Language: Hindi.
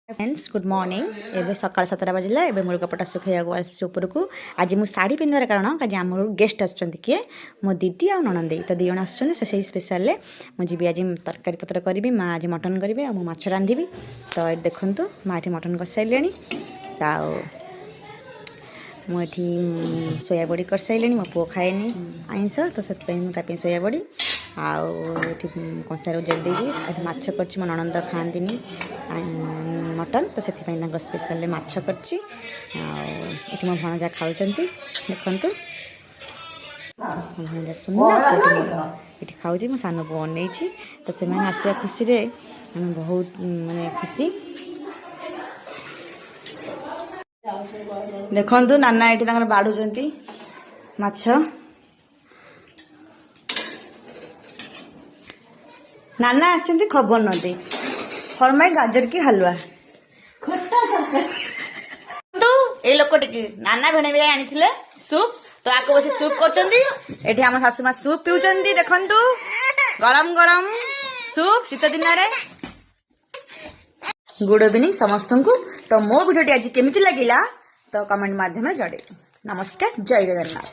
फ्रेंड्स गुड मॉर्निंग एवं सकाल 7टा बजला एवं मुर्गा पटा सुखाइया ऊपर को आज मुझे साड़ी पिंधार कारण आज आम गेस्ट आसुँच किए मो दीदी आ नणंदे तो दिज आसुँच स्पेशल मुझे आज तरकारी पत्र करी माँ आज मटन करेंगे और माछ रांधि तो देखूँ माँ ये मटन कर सारे मुझे सोया बड़ी कर सारे मो पु खाएनि आइंस तो से सोया बड़ी आठी कंसार उजाड़ देगी माछ कर मो नणंद खाती मटन तो से स्पेशल माछ कर मो भणजा खाऊँ देखु भणजा सुंदर ये खाऊँ मो सान बो अन तो से आसवा खुशी बहुत माने खुशी देखु नाना ये बाढ़ुंट माछ नाना आसछन्ती खबर न दे फरमाई गाजर की हलवा तो ए लोक नाना भेणे भेणे आनी सूप तो आको बस सूप कर आम शाशुमा सूप पिउचंती देखंतु गरम गरम सूप शीत दिन गुड इवनिंग समस्त को तो मो वीडियो आज केमिति लगिला तो कमेंट माध्यम जड़े नमस्कार जय जगन्नाथ।